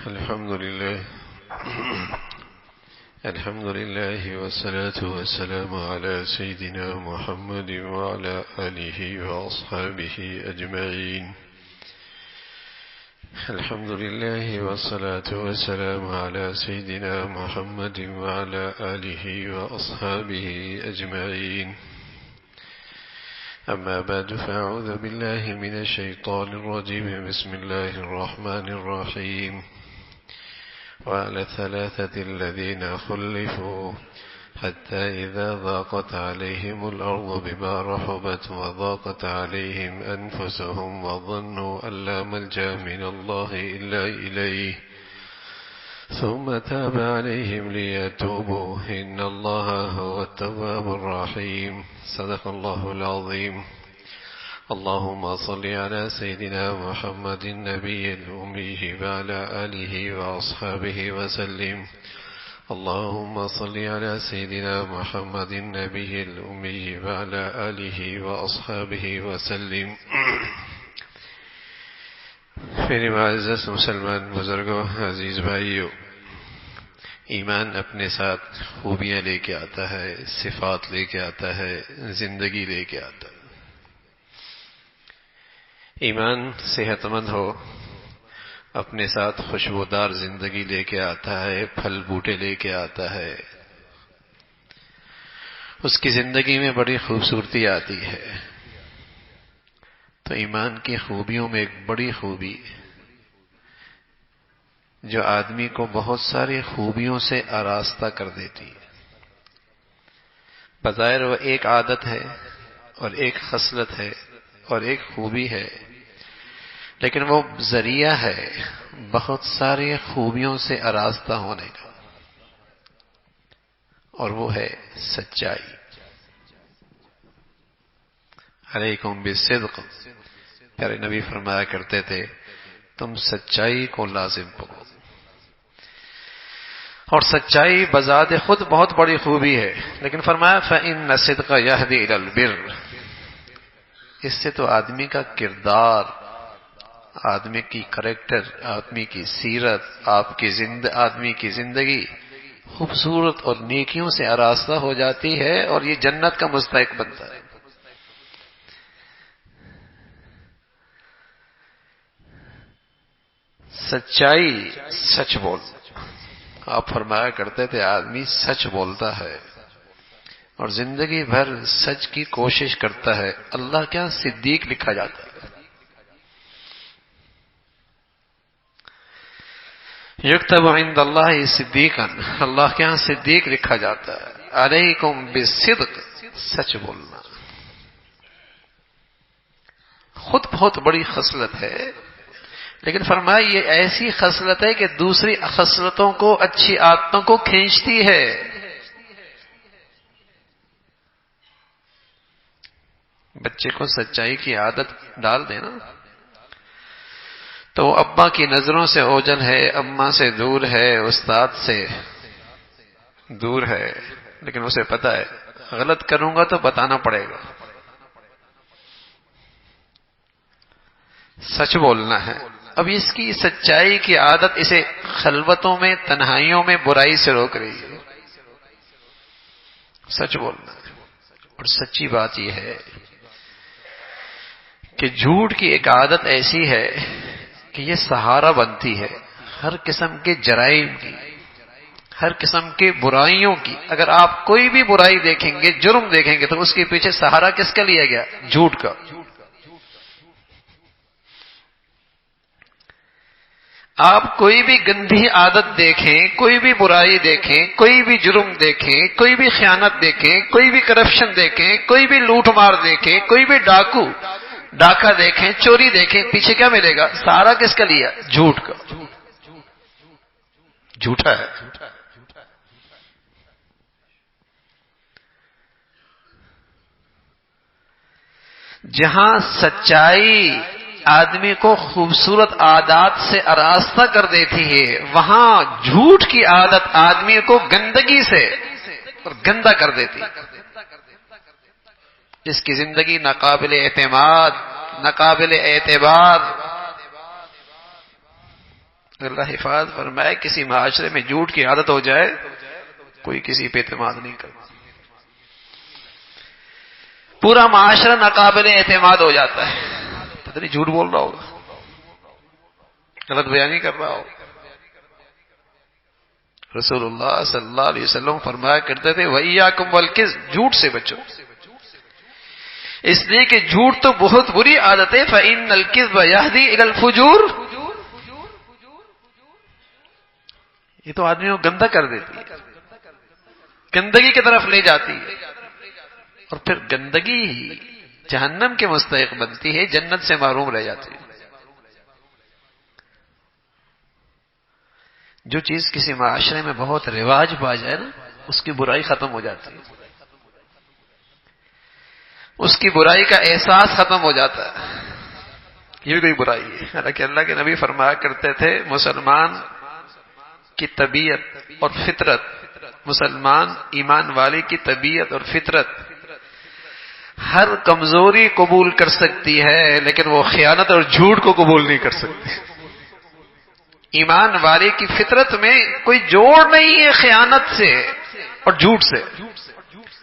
الحمد لله والصلاة والسلام على سيدنا محمد وعلى آله وأصحابه أجمعين. الحمد لله والصلاة والسلام على سيدنا محمد وعلى آله وأصحابه أجمعين. أما بعد فأعوذ بالله من الشيطان الرجيم. بسم الله الرحمن الرحيم. وعلى الثلاثة الذين خلفوا حتى إذا ضاقت عليهم الأرض بما رحبت وضاقت عليهم أنفسهم وظنوا أن لا ملجأ من الله إلا إليه ثم تاب عليهم ليتوبوا إن الله هو التواب الرحيم. صدق الله العظيم. اللهم صل على سيدنا محمد النبي الأمي وعلى آله وأصحابه وسلم. اللهم صل على سيدنا محمد النبي الأمي وعلى آله وأصحابه وسلم. میرے معزز مسلمان بزرگوں، عزیز بھائیوں، ایمان اپنے ساتھ خوبیاں لے کے آتا ہے، صفات لے کے آتا ہے، زندگی لے کے آتا ہے. ایمان صحت مند ہو اپنے ساتھ خوشبودار زندگی لے کے آتا ہے، پھل بوٹے لے کے آتا ہے. اس کی زندگی میں بڑی خوبصورتی آتی ہے. تو ایمان کی خوبیوں میں ایک بڑی خوبی جو آدمی کو بہت ساری خوبیوں سے آراستہ کر دیتی ہے. بظاہر وہ ایک عادت ہے اور ایک خصلت ہے اور ایک خوبی ہے، لیکن وہ ذریعہ ہے بہت ساری خوبیوں سے آراستہ ہونے کا، اور وہ ہے سچائی. علیکم بالصدق. پیارے نبی فرمایا کرتے تھے تم سچائی کو لازم کرو، اور سچائی بذات خود بہت بڑی خوبی ہے، لیکن فرمایا فإن الصدق يهدي إلى البر. اس سے تو آدمی کا کردار، آدمی کی کریکٹر، آدمی کی سیرت، آدمی کی زندگی خوبصورت اور نیکیوں سے آراستہ ہو جاتی ہے، اور یہ جنت کا مستحق بنتا ہے. سچائی، سچ بول. آپ فرمایا کرتے تھے آدمی سچ بولتا ہے اور زندگی بھر سچ کی کوشش کرتا ہے، اللہ کیا صدیق لکھا جاتا ہے. یکتب عند اللہ صدیقا. اللہ کے ہاں صدیق لکھا جاتا ہے. علیکم بالصدق. سچ بولنا خود بہت بڑی خصلت ہے، لیکن فرمایا یہ ایسی خصلت ہے کہ دوسری خصلتوں کو، اچھی عادتوں کو کھینچتی ہے. بچے کو سچائی کی عادت ڈال دینا تو وہ ابا کی نظروں سے اوجھل ہے، اماں سے دور ہے، استاد سے دور ہے، لیکن اسے پتا ہے غلط کروں گا تو بتانا پڑے گا. سچ بولنا ہے. اب اس کی سچائی کی عادت اسے خلوتوں میں، تنہائیوں میں برائی سے روک رہی ہے. سچ بولنا ہے. اور سچی بات یہ ہے کہ جھوٹ کی ایک عادت ایسی ہے کہ یہ سہارا بنتی ہے ہر قسم کے جرائم کی، ہر قسم کے برائیوں کی. اگر آپ کوئی بھی برائی دیکھیں گے، جرم دیکھیں گے، تو اس کے پیچھے سہارا کس کا لیا گیا؟ جھوٹ کا. آپ کوئی بھی گندی عادت دیکھیں، کوئی بھی برائی دیکھیں، کوئی بھی جرم دیکھیں، کوئی بھی خیانت دیکھیں، کوئی بھی کرپشن دیکھیں، کوئی بھی لوٹ مار دیکھیں، کوئی بھی ڈاکہ دیکھیں، چوری دیکھیں، پیچھے کیا ملے گا؟ سارا کس کا لیا؟ جھوٹ کا. جھوٹا ہے. جہاں سچائی آدمی کو خوبصورت عادات سے آراستہ کر دیتی ہے، وہاں جھوٹ کی عادت آدمی کو گندگی سے اور گندا کر دیتی ہے. جس کی زندگی ناقابل اعتماد، ناقابل اعتبار، اللہ حفاظت فرمائے کسی معاشرے میں جھوٹ کی عادت ہو جائے کوئی کسی پہ اعتماد نہیں کرتا، پورا معاشرہ ناقابل اعتماد ہو جاتا ہے. پتہ نہیں جھوٹ بول رہا ہوگا، غلط بیانی کر رہا ہوگا. رسول اللہ صلی اللہ علیہ وسلم فرمایا کرتے تھے وَإِيَّاكُمْ وَالْكِذْبَ، جھوٹ سے بچو، اس لیے کہ جھوٹ تو بہت بری عادت ہے. فَإِنَّ الْكِذْبَ يَهْدِي إِلَى الْفُجُورِ، یہ تو آدمی کو گندا کر دیتی ہے، گندگی کی طرف لے جاتی ہے، اور پھر گندگی ہی جہنم کے مستحق بنتی ہے، جنت سے محروم رہ جاتی ہے. جو چیز کسی معاشرے میں بہت رواج پا جائے نا، اس کی برائی ختم ہو جاتی ہے، اس کی برائی کا احساس ختم ہو جاتا ہے. یہ بھی کوئی برائی ہے. حالانکہ اللہ کے نبی فرمایا کرتے تھے مسلمان کی طبیعت اور فطرت، مسلمان ایمان والے کی طبیعت اور فطرت ہر کمزوری قبول کر سکتی ہے، لیکن وہ خیانت اور جھوٹ کو قبول نہیں کر سکتی. ایمان والے کی فطرت میں کوئی جوڑ نہیں ہے خیانت سے اور جھوٹ سے.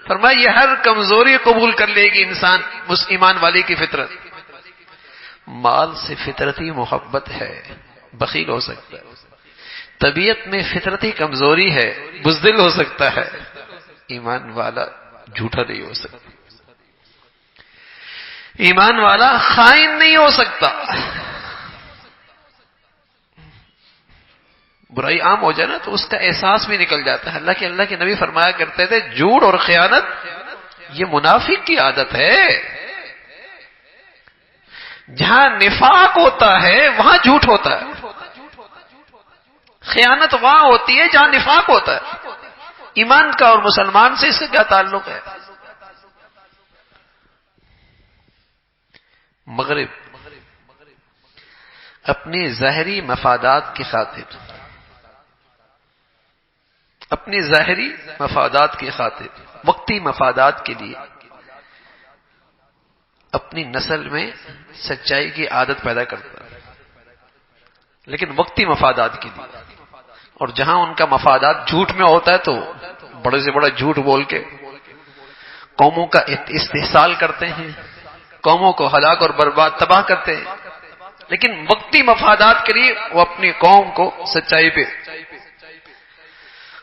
فرمایا یہ ہر کمزوری قبول کر لے گی انسان، اس ایمان والے کی فطرت. مال سے فطرتی محبت ہے، بخیل ہو سکتا ہے. طبیعت میں فطرتی کمزوری ہے، بزدل ہو سکتا ہے. ایمان والا جھوٹا نہیں ہو سکتا، ایمان والا خائن نہیں ہو سکتا. برائی عام ہو جائے نا تو اس کا احساس بھی نکل جاتا ہے. اللہ کے نبی فرمایا کرتے تھے جھوٹ اور خیانت یہ منافق کی عادت ہے. جہاں نفاق ہوتا ہے وہاں جھوٹ ہوتا ہے، خیانت وہاں ہوتی ہے جہاں نفاق ہوتا ہے. ایمان کا اور مسلمان سے اس کا کیا تعلق ہے؟ مغرب اپنی ظاہری مفادات کی خاطر، اپنی ظاہری مفادات کی خاطر، وقتی مفادات کے لیے اپنی نسل میں سچائی کی عادت پیدا کرتا ہے، لیکن وقتی مفادات کے لیے. اور جہاں ان کا مفادات جھوٹ میں ہوتا ہے تو بڑے سے بڑا جھوٹ بول کے قوموں کا استحصال کرتے ہیں، قوموں کو ہلاک اور برباد تباہ کرتے ہیں. لیکن وقتی مفادات کے لیے وہ اپنی قوم کو سچائی پہ،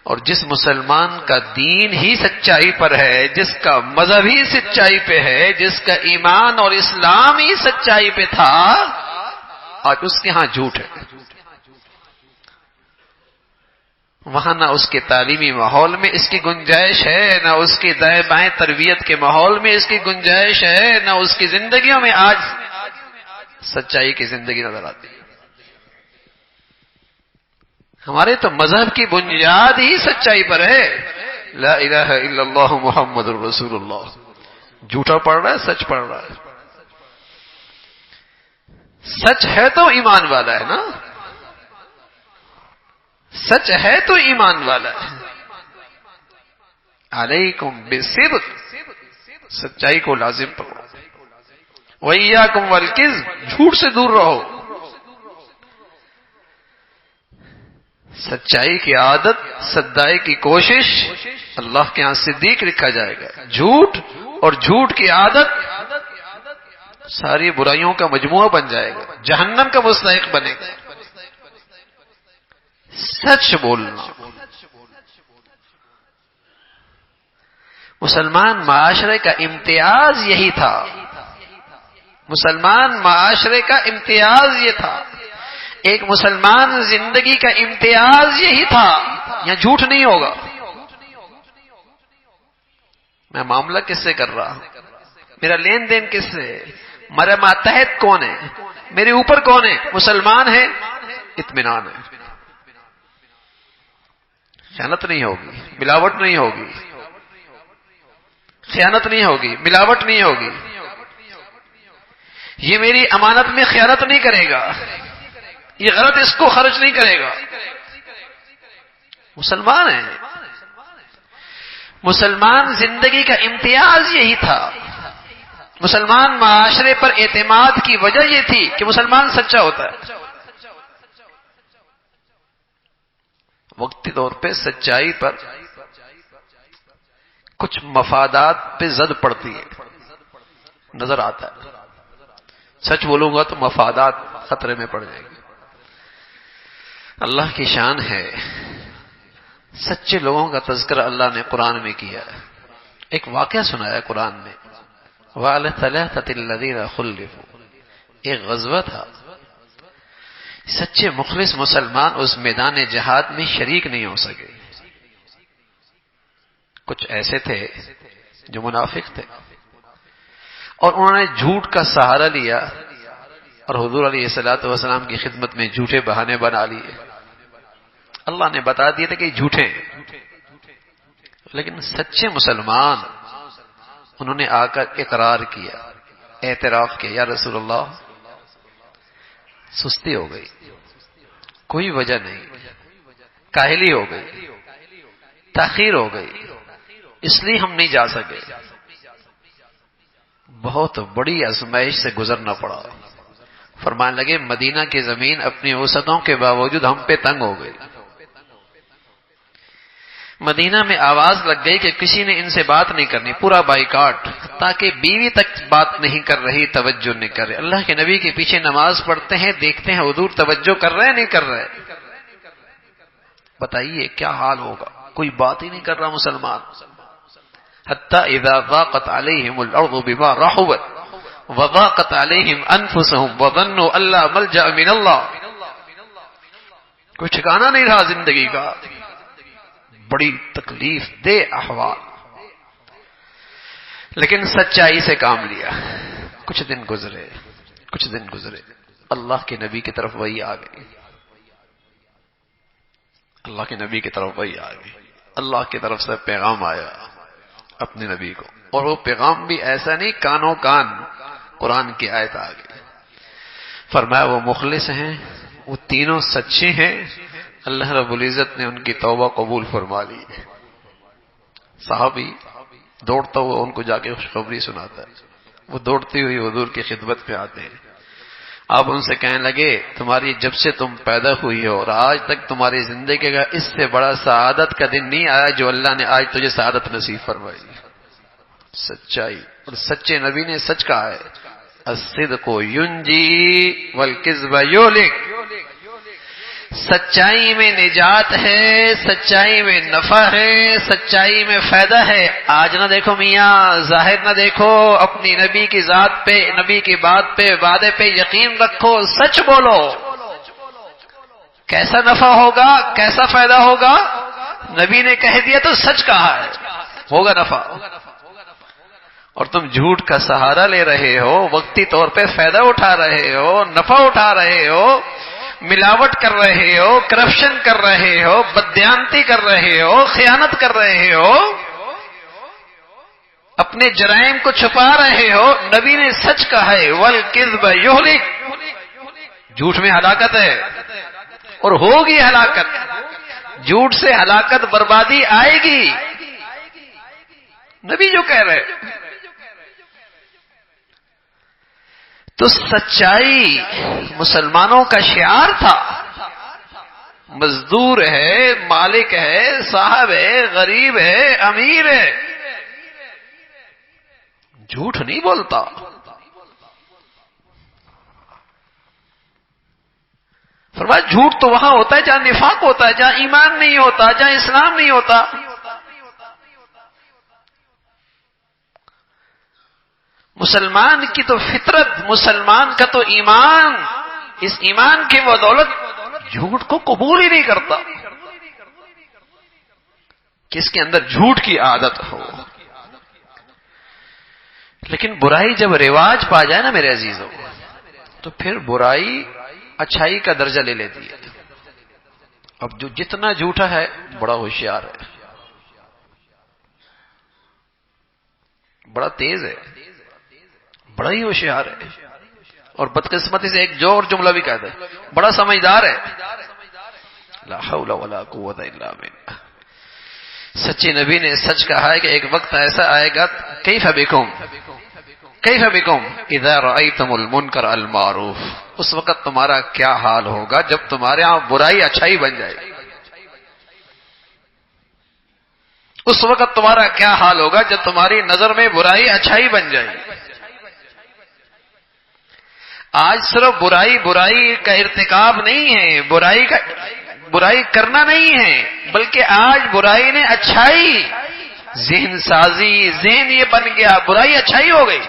اور جس مسلمان کا دین ہی سچائی پر ہے، جس کا مذہب ہی سچائی پہ ہے، جس کا ایمان اور اسلام ہی سچائی پہ تھا، آج اس کے ہاں جھوٹ ہے. وہاں نہ اس کے تعلیمی ماحول میں اس کی گنجائش ہے، نہ اس کی دائیں بائیں تربیت کے ماحول میں اس کی گنجائش ہے، نہ اس کی زندگیوں میں آج سچائی کی زندگی نظر آتی ہے. ہمارے تو مذہب کی بنیاد ہی سچائی پر ہے. لا الہ الا اللہ محمد الرسول اللہ. جھوٹا پڑھ رہا ہے، سچ پڑھ رہا ہے. سچ ہے تو ایمان والا ہے نا، سچ ہے تو ایمان والا ہے. علیکم بالصدق، سچائی کو لازم پکڑو. وَإِيَّاكُمْ وَالْكِذْبَ، جھوٹ سے دور رہو. سچائی کی عادت، سدائی کی کوشش، اللہ کے ہاں صدیق لکھا جائے گا. جھوٹ اور جھوٹ کی عادت ساری برائیوں کا مجموعہ بن جائے گا، جہنم کا مستحق بنے گا. سچ بولنا. مسلمان معاشرے کا امتیاز یہی تھا، مسلمان معاشرے کا امتیاز یہ تھا، ایک مسلمان زندگی کا امتیاز یہی تھا. یہاں جھوٹ نہیں ہوگا. میں معاملہ کس سے کر رہا ہوں، میرا لین دین کس سے، میرا ماتحت کون ہے، میرے اوپر کون ہے، مسلمان ہے، اطمینان ہے. خیانت نہیں ہوگی، ملاوٹ نہیں ہوگی، خیانت نہیں ہوگی، ملاوٹ نہیں ہوگی. یہ میری امانت میں خیانت نہیں کرے گا، یہ غلط اس کو خرچ نہیں کرے گا. مسلمان ہے. مسلمان زندگی کا امتیاز یہی تھا. مسلمان معاشرے پر اعتماد کی وجہ یہ تھی کہ مسلمان سچا ہوتا ہے. وقتی طور پہ سچائی پر کچھ مفادات پہ زد پڑتی ہے، نظر آتا ہے، سچ بولوں گا تو مفادات خطرے میں پڑ جائیں گے۔ اللہ کی شان ہے، سچے لوگوں کا تذکرہ اللہ نے قرآن میں کیا ہے۔ ایک واقعہ سنایا قرآن نے، وَعَلَى الثَّلَاثَةِ الَّذِينَ خُلِّفُوا، ایک غزوہ تھا، سچے مخلص مسلمان اس میدان جہاد میں شریک نہیں ہو سکے۔ کچھ ایسے تھے جو منافق تھے اور انہوں نے جھوٹ کا سہارا لیا اور حضور علیہ الصلوۃ والسلام کی خدمت میں جھوٹے بہانے بنا لیے۔ اللہ نے بتا دیا تھا کہ جھوٹے ہیں، لیکن سچے مسلمان انہوں نے آ کر اقرار کیا، اعتراف کیا، یا رسول اللہ سستی ہو گئی، کوئی وجہ نہیں، کاہلی ہو گئی، تاخیر ہو گئی، اس لیے ہم نہیں جا سکے۔ بہت بڑی آزمائش سے گزرنا پڑا۔ فرمانے لگے مدینہ کی زمین اپنی وسعتوں کے باوجود ہم پہ تنگ ہو گئی۔ مدینہ میں آواز لگ گئی کہ کسی نے ان سے بات نہیں کرنی، پورا بائیکاٹ، تاکہ بیوی تک بات نہیں کر رہی، توجہ نہیں کر رہے۔ اللہ کے نبی کے پیچھے نماز پڑھتے ہیں، دیکھتے ہیں حضور توجہ کر رہے ہیں نہیں کر رہے۔ بتائیے کیا حال ہوگا، کوئی بات ہی نہیں کر رہا مسلمان۔ حتی اذا ضاقت علیہم الارض بما رحبت وضاقت علیہم انفسہم وظنوا ان لا ملجأ من اللہ، کوئی ٹھکانہ نہیں رہا زندگی کا، بڑی تکلیف دہ احوال، لیکن سچائی سے کام لیا۔ کچھ دن گزرے، اللہ کے نبی کی طرف وہی آ گئی، اللہ کے نبی کی طرف وہی آ گئی، اللہ کی طرف سے پیغام آیا اپنے نبی کو، اور وہ پیغام بھی ایسا نہیں کانوں کان، قرآن کی آیت آ گئی۔ فرمایا وہ مخلص ہیں، وہ تینوں سچے ہیں، اللہ رب العزت نے ان کی توبہ قبول فرما لی۔ صحابی دوڑتا ہوا ان کو جا کے خوشخبری سناتا ہے، وہ دوڑتی ہوئی حضور کی خدمت پہ آتے ہیں۔ آپ ان سے کہنے لگے تمہاری جب سے تم پیدا ہوئی ہو اور آج تک تمہاری زندگی کا اس سے بڑا سعادت کا دن نہیں آیا جو اللہ نے آج تجھے سعادت نصیب فرمائی۔ سچائی، اور سچے نبی نے سچ کہا ہے، الصدق ینجی والکذب یہلک، سچائی میں نجات ہے، سچائی میں نفع ہے، سچائی میں فائدہ ہے۔ آج نہ دیکھو میاں، ظاہر نہ دیکھو، اپنی نبی کی ذات پہ، نبی کی بات پہ، وعدے پہ یقین رکھو، سچ بولو۔ کیسا نفع ہوگا، کیسا فائدہ ہوگا، نبی نے کہہ دیا تو سچ کہا ہے، ہوگا نفع۔ اور تم جھوٹ کا سہارا لے رہے ہو، وقتی طور پہ فائدہ اٹھا رہے ہو، نفع اٹھا رہے ہو، ملاوٹ کر رہے ہو، کرپشن کر رہے ہو، بددیانتی کر رہے ہو، خیانت کر رہے ہو، اپنے جرائم کو چھپا رہے ہو۔ نبی نے سچ کہا ہے، والکذب یہلک، جھوٹ میں ہلاکت ہے اور ہوگی ہلاکت، جھوٹ سے ہلاکت بربادی آئے گی، نبی جو کہہ رہے۔ تو سچائی مسلمانوں کا شعار تھا، مزدور ہے، مالک ہے، صاحب ہے، غریب ہے، امیر ہے، جھوٹ نہیں بولتا۔ فرمایا جھوٹ تو وہاں ہوتا ہے جہاں نفاق ہوتا ہے، جہاں ایمان نہیں ہوتا، جہاں اسلام نہیں ہوتا۔ مسلمان کی تو فطرت، مسلمان کا تو ایمان، اس ایمان کی بدولت جھوٹ کو قبول ہی نہیں کرتا، کس کے اندر جھوٹ کی عادت ہو۔ لیکن برائی جب رواج پا جائے نا میرے عزیزوں، تو پھر برائی اچھائی کا درجہ لے لیتی ہے۔ اب جو جتنا جھوٹا ہے بڑا ہوشیار ہے، بڑا تیز ہے، بڑا ہی ہوشیار ہے، اور بدقسمتی سے ایک جو اور جملہ بھی کہتا ہے، بڑا سمجھدار ہے۔ لا حول ولا قوت الا باللہ۔ سچے نبی نے سچ کہا ہے کہ ایک وقت ایسا آئے گا، کیف بکم اذا رأیتم المنکر المعروف، اس وقت تمہارا کیا حال ہوگا جب تمہارے ہاں برائی اچھائی بن جائے گی۔ اس وقت تمہارا کیا حال ہوگا جب تمہاری نظر میں برائی اچھائی بن جائے. آج صرف برائی کا ارتکاب نہیں ہے، برائی کرنا نہیں ہے، بلکہ آج برائی نے اچھائی، ذہن سازی، ذہن یہ بن گیا، برائی اچھائی ہو گئی.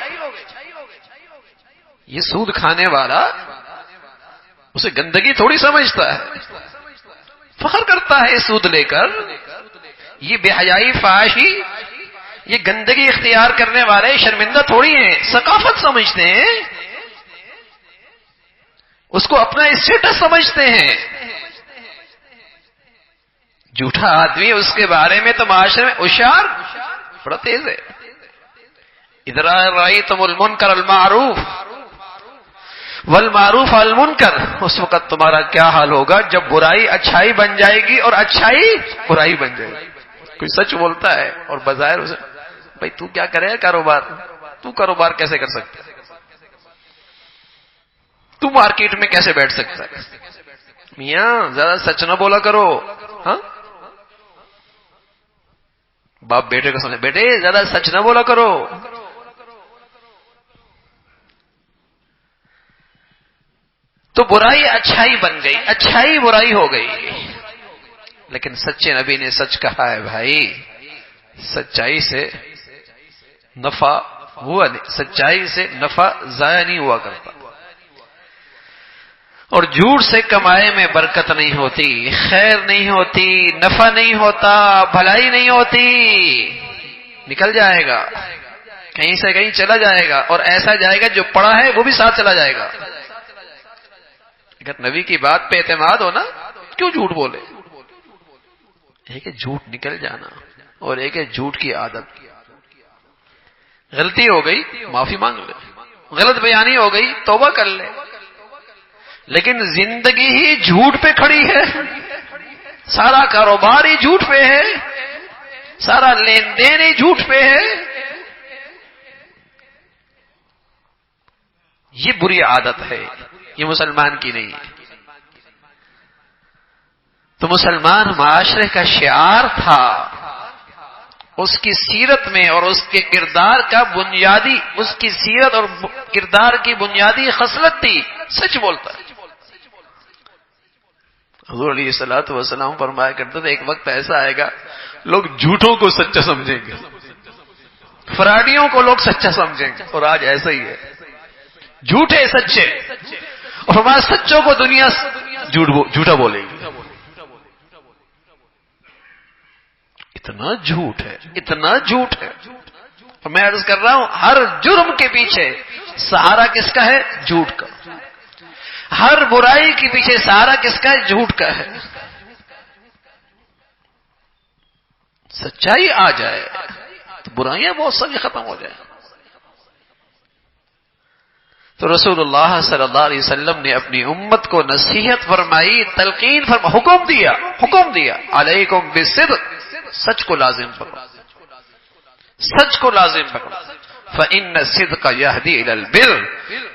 یہ سود کھانے والا اسے گندگی تھوڑی سمجھتا ہے، فخر کرتا ہے سود لے کر. یہ بے حیائی، فحاشی، یہ گندگی اختیار کرنے والے شرمندہ تھوڑی ہیں، ثقافت سمجھتے ہیں، اس کو اپنا اسٹیٹس سمجھتے ہیں. جھوٹا آدمی اس کے بارے میں تو معاشرے میں ہوشیار بڑا تیز ہے. اذا رأیتم المنکر المعروف والمعروف المنکر، اس وقت تمہارا کیا حال ہوگا جب برائی اچھائی بن جائے گی اور اچھائی برائی بن جائے گی. کوئی سچ بولتا ہے اور بظاہر اسے بھائی تو کیا کرے کاروبار، تو کاروبار کیسے کر سکتا ہے، تو مارکیٹ میں کیسے بیٹھ سکتا ہے. میاں زیادہ سچ نہ بولا کرو. ہاں باپ بیٹے کو سمجھے، بیٹے زیادہ سچ نہ بولا کرو. تو برائی اچھائی بن گئی، اچھائی برائی ہو گئی. لیکن سچے نبی نے سچ کہا ہے بھائی، سچائی سے نفع ہوا نہیں، سچائی سے نفع ضائع نہیں ہوا کرتا، اور جھوٹ سے کمائے میں برکت نہیں ہوتی، خیر نہیں ہوتی، نفع نہیں ہوتا، بھلائی نہیں ہوتی. نکل جائے گا، کہیں سے کہیں چلا جائے گا، اور ایسا جائے گا جو پڑا ہے وہ بھی ساتھ چلا جائے گا. اگر نبی کی بات پہ اعتماد ہو نا، کیوں جھوٹ بولے؟ ایک ہے جھوٹ نکل جانا، اور ایک ہے جھوٹ کی عادت. غلطی ہو گئی معافی مانگ لے، غلط بیانی ہو گئی توبہ کر لے. لیکن زندگی ہی جھوٹ پہ کھڑی ہے، سارا کاروبار ہی جھوٹ پہ ہے، سارا لین دین ہی جھوٹ پہ ہے. یہ بری عادت ہے، یہ مسلمان کی نہیں ہے. تو مسلمان معاشرے کا شعار تھا، اس کی سیرت میں اور اس کے کردار کا بنیادی، اس کی سیرت اور کردار کی بنیادی خصلت تھی سچ بولتا ہے. حضور علیہ الصلوۃ والسلام فرمایا کرتے تھے ایک وقت ایسا آئے گا لوگ جھوٹوں کو سچا سمجھیں گے، فراڈیوں کو لوگ سچا سمجھیں گے. اور آج ایسا ہی ہے، جھوٹے سچے، اور ہمارے سچوں کو دنیا جھوٹا بولے گی. اتنا جھوٹ ہے، اتنا جھوٹ ہے. اور میں عرض کر رہا ہوں ہر جرم کے پیچھے سہارا کس کا ہے؟ جھوٹ کا. ہر برائی کے پیچھے سہارا کس کا ہے؟ جھوٹ کا ہے. سچائی آ جائے تو برائیاں بہت ساری ختم ہو جائیں. تو رسول اللہ صلی اللہ علیہ وسلم نے اپنی امت کو نصیحت فرمائی، تلقین فرمائی، حکم دیا علیکم بالصدق، سچ کو لازم پکڑو، سچ کو لازم پکڑو. فإن الصدق يهدي إلى البر،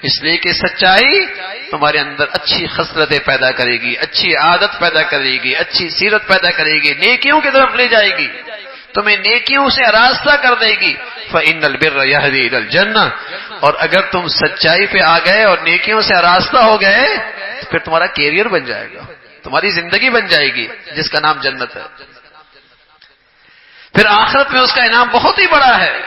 اس لیے کہ سچائی تمہارے اندر اچھی خصلتیں پیدا کرے گی، اچھی عادت پیدا کرے گی، اچھی سیرت پیدا کرے گی، نیکیوں کی طرف لے جائے گی، تمہیں نیکیوں سے آراستہ کر دے گی. فإن البر يهدي إلى الجنة، اور اگر تم سچائی پہ آ گئے اور نیکیوں سے آراستہ ہو گئے تو پھر تمہارا کیریئر بن جائے گا، تمہاری زندگی بن جائے گی جس کا نام جنت ہے. پھر آخرت میں اس کا انعام بہت ہی بڑا ہے.